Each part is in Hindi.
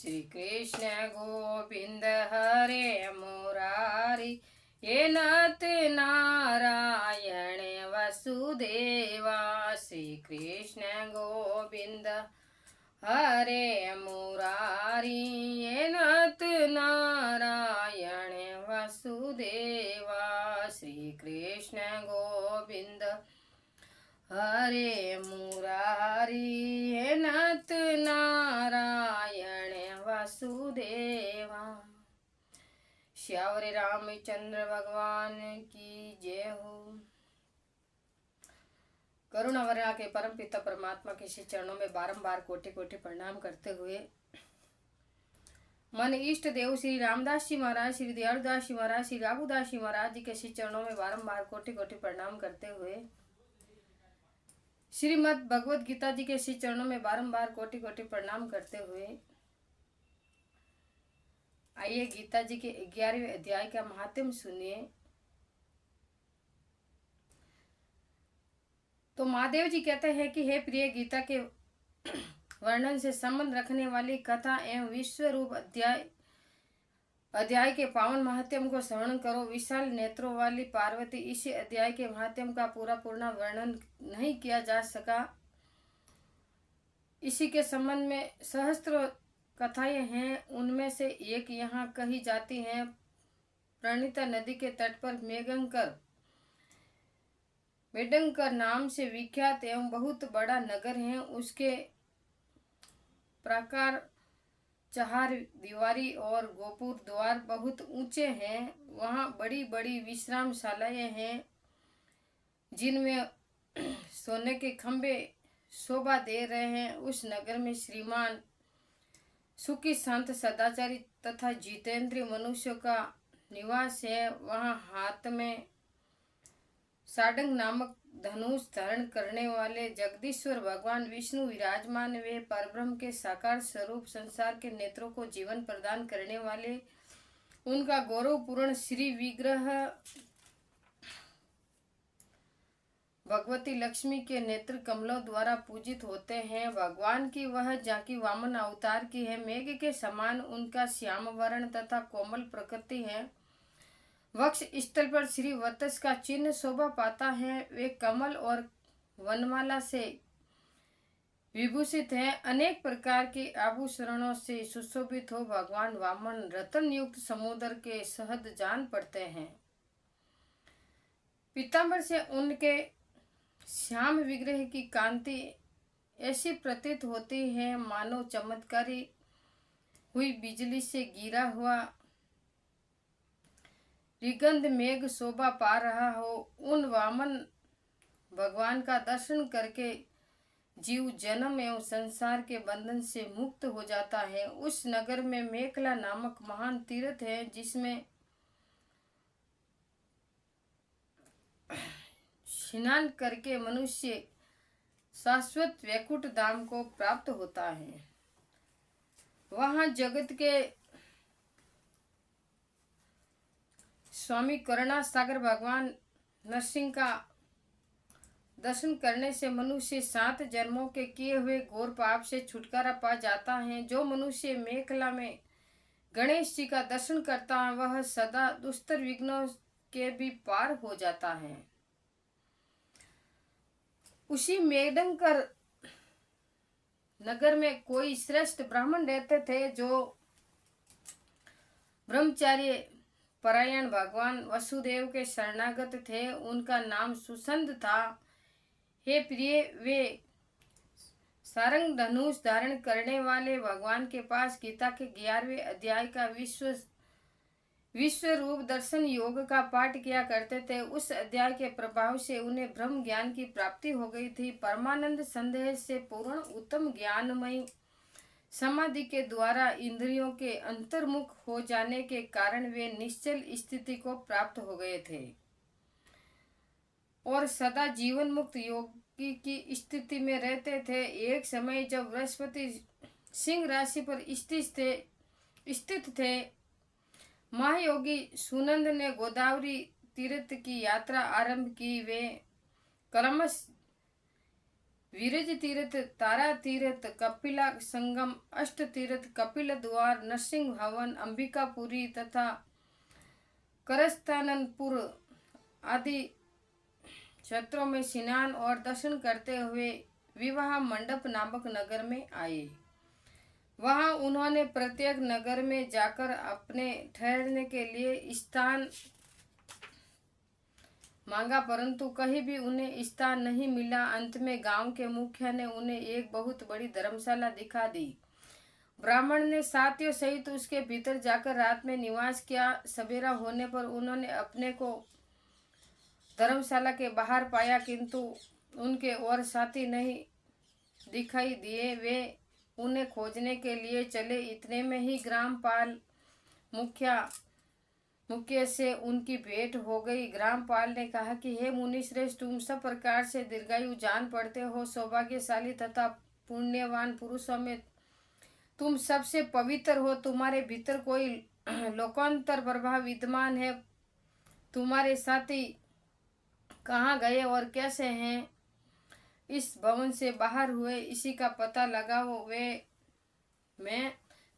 श्री कृष्ण गोविंद हरे मुरारी ये नत नारायण वसुदेवा। श्री कृष्ण गोविंद हरे मुरारी ये नत नारायण वसुदेवा। श्री कृष्ण गोविंद हरे मुरारी हे नत नारायण वसुदेवा। श्यावरे रामचंद्र भगवान की जय हो। करुणावरा के परम पिता परमात्मा के श्री चरणों में बारंबार कोटि कोटि प्रणाम करते हुए मन इष्ट देव श्री रामदास जी महाराज, श्री दयालुदास जी महाराज, श्री राघुदास जी महाराज जी के श्री चरणों में बारंबार कोटि कोटि प्रणाम करते हुए श्रीमद् भगवत गीता जी के श्री चरणों में बारंबार कोटि कोटि प्रणाम करते हुए आइए गीता जी के 11वें अध्याय का महात्म्य सुनिए। तो महादेव जी कहते हैं कि हे प्रिय, गीता के वर्णन से संबंध रखने वाली कथा एवं विश्व रूप अध्याय के पावन महात्म्य को श्रवण करो। विशाल नेत्रों वाली पार्वती, इसी अध्याय के महात्म्य का पूर्ण वर्णन नहीं किया जा सका। इसी के संबंध में सहस्त्र कथाएं हैं। उनमें से एक यहाँ कही जाती है। प्रणीता नदी के तट पर मेडंकर नाम से विख्यात एवं बहुत बड़ा नगर है। उसके प्राकार चार दीवारी और गोपुर द्वार बहुत ऊंचे हैं। वहाँ बड़ी बड़ी विश्रामशालाएं हैं जिनमें सोने के खंबे शोभा दे रहे हैं। उस नगर में श्रीमान सुखी शांत सदाचारी तथा जितेंद्रिय मनुष्यों का निवास है। वहाँ हाथ में साडंग नामक धनुष धारण करने वाले जगदीश्वर भगवान विष्णु विराजमान। वे परब्रह्म के साकार स्वरूप, संसार के नेत्रों को जीवन प्रदान करने वाले, उनका गौरवपूर्ण श्री विग्रह भगवती लक्ष्मी के नेत्र कमलों द्वारा पूजित होते हैं। भगवान की वह झांकी वामन अवतार की है। मेघ के समान उनका श्याम वर्ण तथा कोमल प्रकृति है। वक्ष स्थल पर श्री वत्स का चिन्ह शोभा पाता है। वे कमल और वनमाला से विभूषित हैं। अनेक प्रकार के आभूषणों से सुशोभित हो भगवान वामन रतन युक्त समुद्र के सहद जान पड़ते हैं। पीतांबर से उनके श्याम विग्रह की कांति ऐसी प्रतीत होती है मानो चमत्कारी हुई बिजली से गिरा हुआ रिगंध मेघ शोभा पा रहा हो। उन वामन भगवान का दर्शन करके जीव जन्म एवं संसार के बंधन से मुक्त हो जाता है। उस नगर में मेखला नामक महान तीर्थ है जिसमें स्नान करके मनुष्य शाश्वत वैकुंठ धाम को प्राप्त होता है। वहां जगत के स्वामी करुणा सागर भगवान नरसिंह का दर्शन करने से मनुष्य 7 जन्मों के किए हुए घोर पाप से छुटकारा पा जाता है। जो मनुष्य मेखला में गणेश जी का दर्शन करता है वह सदा दुस्तर विघ्नों के भी पार हो जाता है। उसी मेडंकर नगर में कोई श्रेष्ठ ब्राह्मण रहते थे जो ब्रह्मचार्य परायण भगवान वसुदेव के शरणागत थे। उनका नाम सुसंद था। हे प्रिय, वे सारंग धनुष धारण करने वाले भगवान के पास गीता के 11वें अध्याय का विश्व रूप दर्शन योग का पाठ किया करते थे। उस अध्याय के प्रभाव से उन्हें ब्रह्म ज्ञान की प्राप्ति हो गई थी। परमानंद संदेह से पूर्ण उत्तम ज्ञानमयी समाधि के द्वारा इंद्रियों के अंतर्मुख हो जाने के कारण वे निश्चल स्थिति को प्राप्त हो गए थे और सदा जीवन मुक्त योगी की स्थिति में रहते थे। एक समय जब बृहस्पति सिंह राशि पर स्थित थे, महायोगी सुनंद ने गोदावरी तीर्थ की यात्रा आरंभ की। वे क्रमश विरज तीर्थ, तारा तीर्थ, कपिला संगम, अष्ट तीर्थ, कपिल द्वार, नरसिंह भवन, अंबिकापुरी तथा करस्तानपुर आदि क्षेत्रों में स्नान और दर्शन करते हुए विवाह मंडप नामक नगर में आए। वहां उन्होंने प्रत्येक नगर में जाकर अपने ठहरने के लिए स्थान मांगा, परंतु कहीं भी उन्हें स्थान नहीं मिला। अंत में गांव के मुखिया ने उन्हें एक बहुत बड़ी धर्मशाला दिखा दी। ब्राह्मण ने साथियों सहित उसके भीतर जाकर रात में निवास किया। सवेरा होने पर उन्होंने अपने को धर्मशाला के बाहर पाया, किंतु उनके और साथी नहीं दिखाई दिए। वे उन्हें खोजने के लिए चले। इतने में ही ग्रामपाल मुखिया से उनकी भेंट हो गई। ग्रामपाल ने कहा कि हे मुनि श्रेष्ठ, तुम सब प्रकार से दीर्घायु जान पड़ते हो। सौभाग्यशाली तथा पुण्यवान पुरुषों में तुम सबसे पवित्र हो। तुम्हारे भीतर कोई लोकांतर प्रभाव विद्यमान है। तुम्हारे साथी कहाँ गए और कैसे हैं? इस भवन से बाहर हुए इसी का पता लगाओ। मैं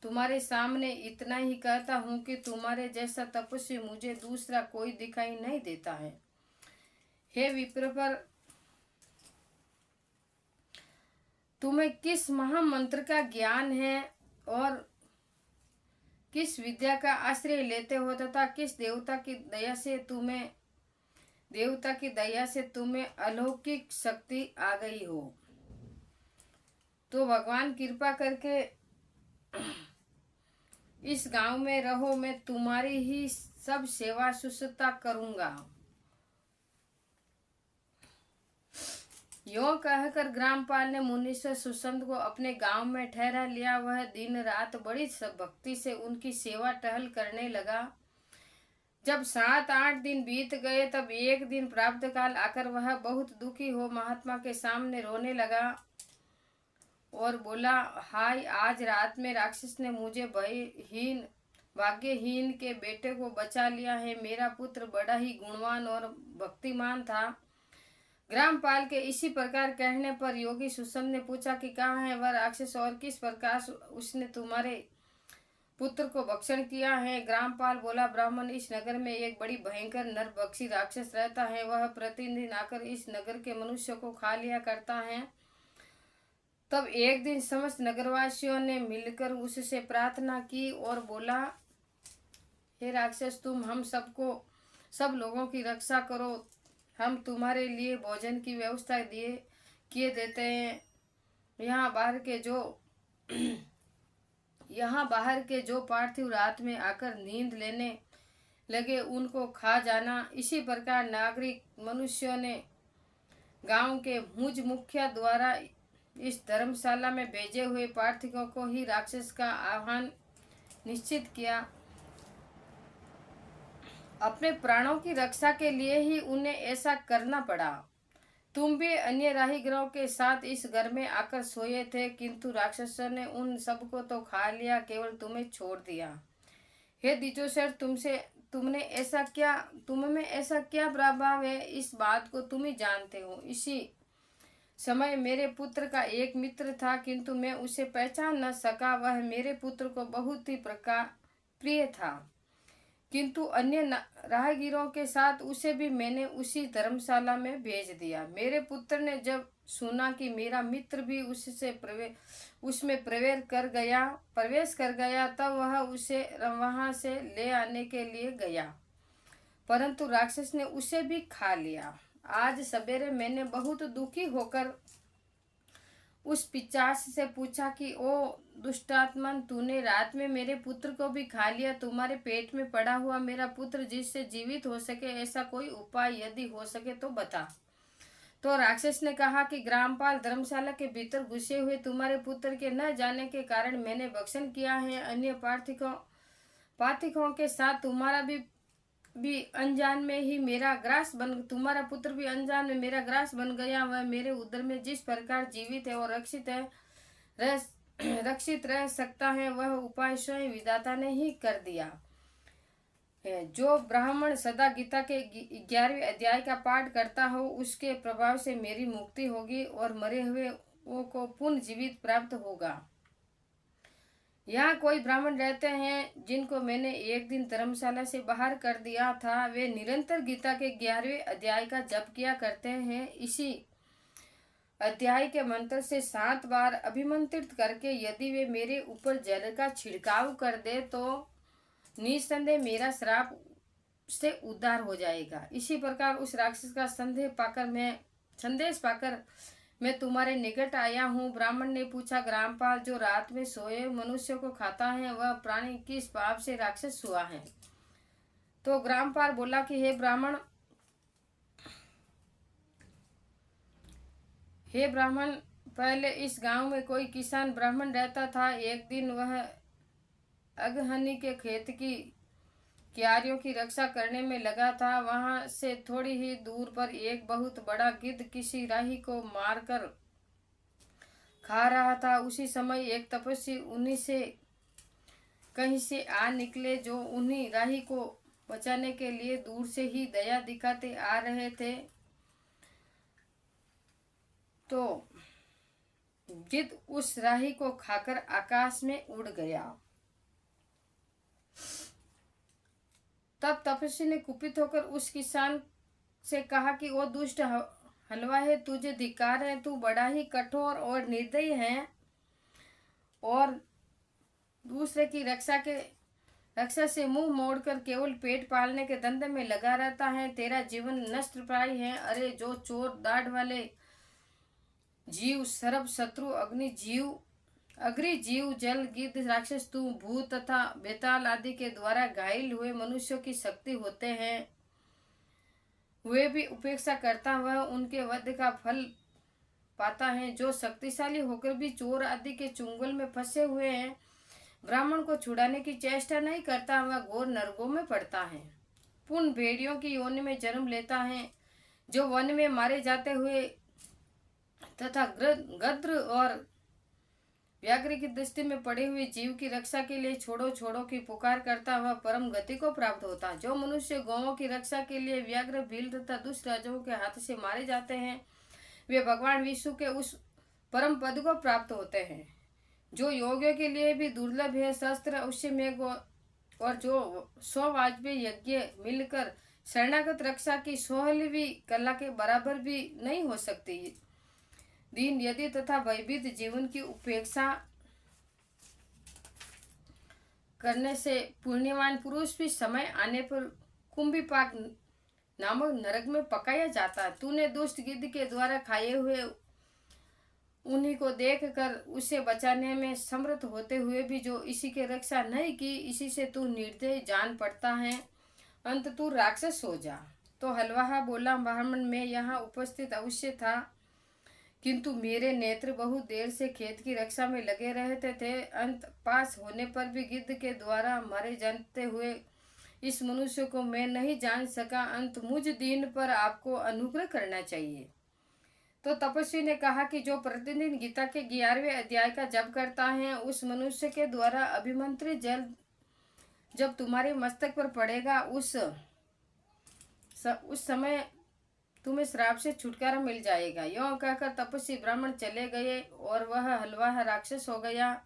तुम्हारे सामने इतना ही कहता हूँ कि तुम्हारे जैसा तपस्वी मुझे दूसरा कोई दिखाई नहीं देता है। हे विप्रवर, तुम्हें किस महामंत्र का ज्ञान है और किस विद्या का आश्रय लेते हो तथा किस देवता की दया से तुम्हें अलौकिक शक्ति आ गई हो? तो भगवान कृपा करके इस गांव में रहो, मैं तुम्हारी ही सब सेवा शुश्रूषा करूंगा। यों कहकर ग्रामपाल ने मुनीश्वर सुसंत को अपने गांव में ठहरा लिया। वह दिन रात बड़ी भक्ति से उनकी सेवा टहल करने लगा। जब 7-8 दिन बीत गए, तब एक दिन प्राप्त काल आकर वह बहुत दुखी हो महात्मा के सामने रोने लगा और बोला, हाय, आज रात में राक्षस ने मुझे भाग्यहीन के बेटे को बचा लिया है। मेरा पुत्र बड़ा ही गुणवान और भक्तिमान था। ग्रामपाल के इसी प्रकार कहने पर योगी सुसंत ने पूछा कि कहाँ है वह राक्षस और किस प्रकार उसने तुम्हारे पुत्र को भक्षण किया है? ग्रामपाल बोला, ब्राह्मण, इस नगर में एक बड़ी भयंकर नरभक्षी राक्षस रहता है। वह प्रतिदिन आकर इस नगर के मनुष्य को खा लिया करता है। तब एक दिन समस्त नगरवासियों ने मिलकर उससे प्रार्थना की और बोला, हे राक्षस, तुम हम सब लोगों की रक्षा करो। हम तुम्हारे लिए भोजन की व्यवस्था किए देते हैं। यहाँ बाहर के जो पार्थिव रात में आकर नींद लेने लगे उनको खा जाना। इसी प्रकार नागरिक मनुष्यों ने गांव के मुझ मुखिया द्वारा इस धर्मशाला में भेजे हुए पार्थिवों को ही राक्षस का आह्वान निश्चित किया। अपने प्राणों की रक्षा के लिए ही उन्हें ऐसा करना पड़ा। तुम भी अन्य राहीगरों के साथ इस घर में आकर सोए थे, किंतु राक्षसों ने उन सबको तो खा लिया, केवल तुम्हें छोड़ दिया। हे द्विजोत्सर, तुमने ऐसा क्या प्रभाव है, इस बात को तुम ही जानते हो। इसी समय मेरे पुत्र का एक मित्र था, किंतु मैं उसे पहचान न सका। वह मेरे पुत्र को बहुत ही प्रिय था, किंतु अन्य राहगीरों के साथ उसे भी मैंने उसी धर्मशाला में भेज दिया। मेरे पुत्र ने जब सुना कि मेरा मित्र भी उसमें प्रवेश कर गया, तब वह उसे वहां से ले आने के लिए गया, परंतु राक्षस ने उसे भी खा लिया। आज सवेरे मैंने बहुत दुखी होकर उस पिशाच से पूछा कि ओ दुष्टात्मन, तूने रात में मेरे पुत्र को भी खा लिया। तुम्हारे पेट में पड़ा हुआ मेरा पुत्र जिससे जीवित हो सके, ऐसा कोई उपाय यदि हो सके तो बता। तो राक्षस ने कहा कि ग्रामपाल, धर्मशाला के भीतर घुसे हुए तुम्हारे पुत्र के न जाने के कारण मैंने भक्षण किया है। अन्य पार्थिकों के साथ तुम्हारा अनजान में ही तुम्हारा पुत्र भी अनजान में मेरा ग्रास बन गया। वह मेरे उदर में जिस प्रकार जीवित है और रक्षित रह सकता है, वह उपाय स्वयं विधाता ने ही कर दिया। है। जो ब्राह्मण सदा गीता के 11वें अध्याय का पाठ करता हो उसके प्रभाव से मेरी मुक्ति होगी और मरे हुए को पुनः जीवित प्राप्त होगा। यहाँ कोई ब्राह्मण रहते हैं जिनको मैंने एक दिन धर्मशाला से बाहर कर दिया था। वे निरंतर गीता के 11वें अध्याय का जप किया करते हैं। इसी अध्याय के मंत्र से 7 बार अभिमंत्रित करके यदि वे मेरे ऊपर जल का छिड़काव कर दे तो निस्संदेह मेरा श्राप से उद्धार हो जाएगा। इसी प्रकार उस राक्षस का संदेश पाकर मैं तुम्हारे निकट आया हूँ। ब्राह्मण ने पूछा, ग्रामपाल, जो रात में सोए मनुष्य को खाता है वह प्राणी किस पाप से राक्षस हुआ है? तो ग्रामपाल बोला कि हे ब्राह्मण, पहले इस गांव में कोई किसान ब्राह्मण रहता था। एक दिन वह अगहनी के खेत की क्यारियों की रक्षा करने में लगा था। वहां से थोड़ी ही दूर पर एक बहुत बड़ा गिद्ध किसी राही को मारकर खा रहा था। उसी समय एक तपस्वी उन्हीं से कहीं से आ निकले, जो उन्हीं राही को बचाने के लिए दूर से ही दया दिखाते आ रहे थे। तो गिद्ध उस राही को खाकर आकाश में उड़ गया। तब तपस्वी ने कुपित होकर उस किसान से कहा कि वो दुष्ट हलवा है, तुझे धिक्कार है, तू बड़ा ही कठोर और निर्दयी है और दूसरे की रक्षा से मुंह मोड़कर केवल पेट पालने के धंधे में लगा रहता है। तेरा जीवन नष्ट प्राय है। अरे जो चोर, दाढ़ वाले जीव, सर्प, शत्रु, अग्नि जीव, जल, गिद्ध, राक्षस, तू, भूत तथा बेताल आदि के द्वारा घायल हुए मनुष्यों की शक्ति होते हैं, वे भी उपेक्षा करता वह उनके वध का फल पाता है। जो शक्तिशाली होकर भी चोर आदि के चुंगल में फंसे हुए हैं, ब्राह्मण को छुड़ाने की चेष्टा नहीं करता, वह घोर नरकों में पड़ता है, पुनः भेड़ियों की योनि में जन्म लेता है। जो वन में मारे जाते हुए तथा गद्र और व्याघ्र की दृष्टि में पड़े हुए जीव की रक्षा के लिए छोड़ो छोड़ो की पुकार करता वह परम गति को प्राप्त होता। जो मनुष्य गौओं की रक्षा के लिए व्याघ्र, भील तथा दुष्ट राजाओं के हाथ से मारे जाते हैं, वे भगवान विष्णु के उस परम पद को प्राप्त होते हैं जो योगियों के लिए भी दुर्लभ है। शस्त्र, अश्वमेघ और जो 100 वाजपेयी यज्ञ मिलकर शरणागत रक्षा की 16वीं कला के बराबर भी नहीं हो सकती। दीन यदि तथा भयभीत जीवन की उपेक्षा करने से पुण्यवान पुरुष भी समय आने पर कुंभीपाक नामक नरक में पकाया जाता। तूने दुष्ट गिद्ध के द्वारा खाए हुए उन्हीं को देखकर उसे बचाने में समर्थ होते हुए भी जो इसी के रक्षा नहीं की, इसी से तू निर्दयी जान पड़ता है। अंत तू राक्षस हो जा। तो हलवाहा बोला, ब्राह्मण, मैं यहाँ उपस्थित अवश्य था, किंतु मेरे नेत्र बहुत देर से खेत की रक्षा में लगे रहते थे। अंत पास होने पर भी गिद्ध के द्वारा मारे जाते हुए इस मनुष्य को मैं नहीं जान सका। अंत मुझ दीन पर आपको अनुग्रह करना चाहिए। तो तपस्वी ने कहा कि जो प्रतिदिन गीता के 11वें अध्याय का जप करता है, उस मनुष्य के द्वारा अभिमंत्रित जल जब तुम्हारे मस्तक पर पड़ेगा, उस समय तुम्हें श्राप से छुटकारा मिल जाएगा। यों कहकर तपस्वी ब्राह्मण चले गए और वह हलवाहा राक्षस हो गया।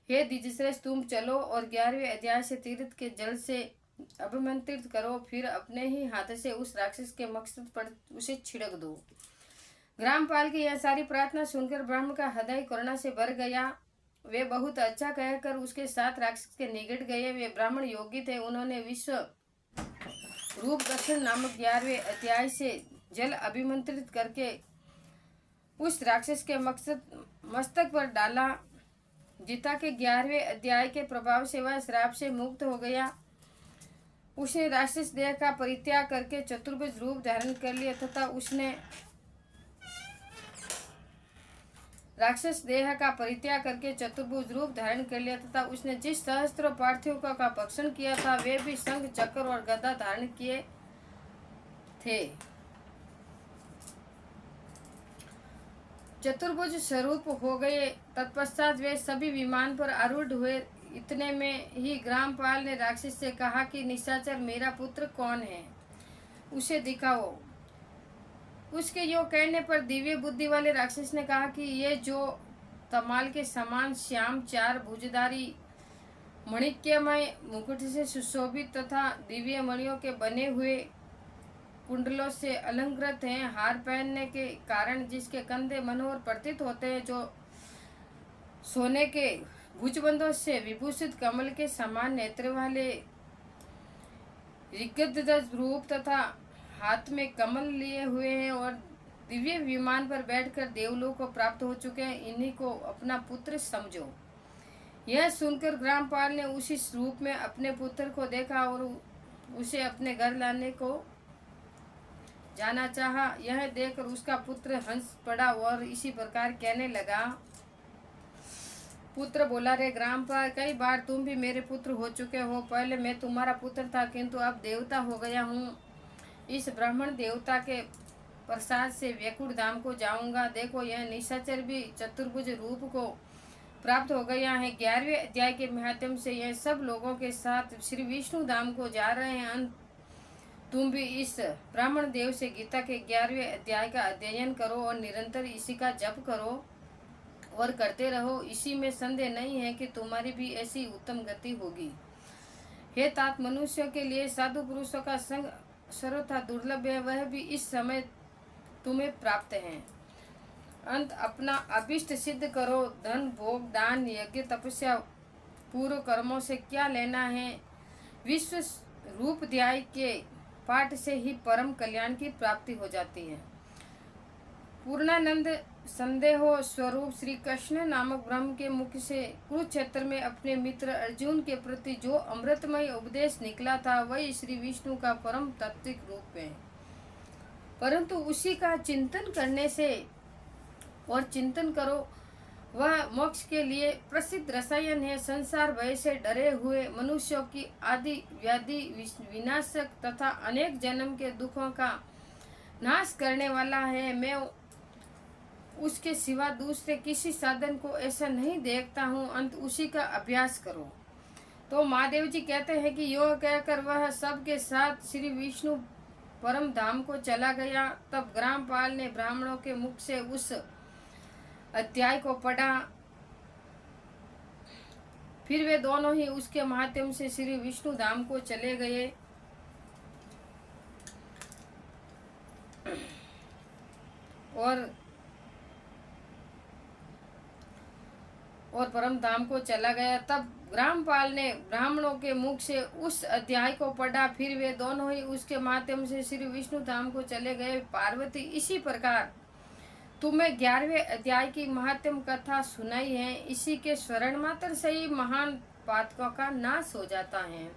हे द्विजश्रेष्ठ, तुम चलो और 11वें अध्याय से तीर्थ के जल से अभिमंत्रित करो, फिर अपने ही हाथ से उस राक्षस के मस्तक पर उसे छिड़क दो। ग्रामपाल की यह सारी प्रार्थना सुनकर ब्राह्मण का हृदय करुणा से भर गया। वे बहुत अच्छा कहकर उसके साथ राक्षस के निकट गए। वे ब्राह्मण योगी थे। उन्होंने विश्व रूप दर्शन नामक 11वें अध्याय से जल अभिमंत्रित करके उस राक्षस के मस्तक पर डाला। गीता के 11वें अध्याय के प्रभाव से वह श्राप से मुक्त हो गया। उसने राक्षस देह का परित्याग करके चतुर्भुज रूप धारण कर लिया तथा उसने जिस सहस्त्रों पार्थिव का भक्षण किया था, वे भी शंख, चक्र और गदा धारण किए थे। चतुर्भुज स्वरूप हो गए। तत्पश्चात वे सभी विमान पर आरूढ़ हुए इतने में ही ग्रामपाल ने राक्षस से कहा कि निशाचर, मेरा पुत्र कौन है, उसे दिखाओ। उसके यो कहने पर दिव्य बुद्धि वाले राक्षस ने कहा कि ये जो तमाल के समान श्याम, चार भुजधारी, मणिक्यमय मुकुट से सुशोभित तथा दिव्य मणियों के बने हुए कुंडलों से अलंकृत हैं, हार पहनने के कारण जिसके कंधे मनोहर प्रतीत होते हैं, जो सोने के भुजबंधों से विभूषित कमल के समान नेत्र वाले, ऋग्गज रूप तथा हाथ में कमल लिए हुए हैं और दिव्य विमान पर बैठकर देवलोक को प्राप्त हो चुके हैं, इन्हीं को अपना पुत्र समझो। यह सुनकर ग्रामपाल ने उसी रूप में अपने पुत्र को देखा और उसे अपने घर लाने को जाना चाहा। यह देखकर उसका पुत्र हंस पड़ा और इसी प्रकार कहने लगा। पुत्र बोला, रे ग्रामपाल, कई बार तुम भी मेरे पुत्र हो चुके हो। पहले मैं तुम्हारा पुत्र था, किंतु अब देवता हो गया हूँ। इस ब्राह्मण देवता के प्रसाद से वैकुंठ धाम को जाऊंगा। देखो, यह निशाचर भी चतुर्भुज रूप को प्राप्त हो गया है। 11वें अध्याय के माध्यम से यह सब लोगों के साथ श्री विष्णु धाम को जा रहे हैं। तुम भी इस ब्राह्मण देव से गीता के 11वें अध्याय का अध्ययन करो और निरंतर इसी का जप करो और करते रहो। इसी में संदेह नहीं है कि तुम्हारी भी ऐसी उत्तम गति होगी। हे तात, मनुष्यों के लिए साधु पुरुषों का संग सर्वथा दुर्लभ है, वह भी इस समय तुम्हें प्राप्त है। अंत अपना अभिष्ट सिद्ध करो। धन, भोग, दान, यज्ञ, तपस्या, पूर्व कर्मों से क्या लेना है। विश्व रूप अध्याय के पाठ से ही परम कल्याण की प्राप्ति हो जाती है। पूर्णानंद संदेहो स्वरूप श्री कृष्ण नामक ब्रह्म के मुख से कुरुक्षेत्र में अपने मित्र अर्जुन के प्रति जो अमृतमय उपदेश निकला था, वही श्री विष्णु का परम तात्विक रूप है। परंतु उसी का चिंतन करने से और चिंतन करो, वह मोक्ष के लिए प्रसिद्ध रसायन है। संसार भय से डरे हुए मनुष्यों की आदि व्याधि विनाशक तथा अनेक जन्म के दुखों का नाश करने वाला है। मैं उसके सिवा दूसरे किसी साधन को ऐसा नहीं देखता हूँ। अंत उसी का अभ्यास करो। तो महादेव जी कहते हैं कि यो कहकर वह सबके साथ श्री विष्णु परम धाम को चला गया। तब ग्रामपाल ने ब्राह्मणों के मुख से उस अध्याय को पढ़ा। फिर वे दोनों ही उसके माध्यम से श्री विष्णु धाम को चले गए और परम धाम को चला गया। तब ग्रामपाल ने ब्राह्मणों के मुख से उस अध्याय को पढ़ा। फिर वे दोनों ही उसके माध्यम से श्री विष्णु धाम को चले गए। पार्वती, इसी प्रकार तुम्हें 11वें अध्याय की महात्म कथा सुनाई है। इसी के स्मरण मात्र से ही महान पातकों का नाश हो जाता है।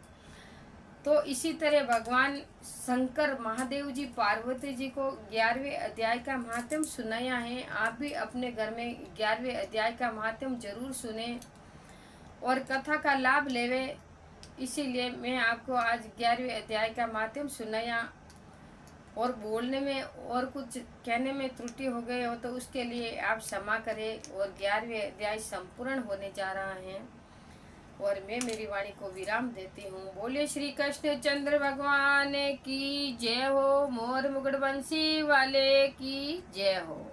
तो इसी तरह भगवान शंकर महादेव जी पार्वती जी को 11वें अध्याय का महात्म सुनाया है। आप भी अपने घर में 11वें अध्याय का महात्म जरूर सुने और कथा का लाभ लेवे। इसीलिए मैं आपको आज 11वें अध्याय का महात्म सुनाया। और बोलने में और कुछ कहने में त्रुटि हो गए हो तो उसके लिए आप क्षमा करें। और 11वें अध्याय संपूर्ण होने जा रहा है और मैं मेरी वाणी को विराम देती हूँ। बोले श्री कृष्ण चंद्र भगवान की जय हो। मोर मुकुट बंसी वाले की जय हो।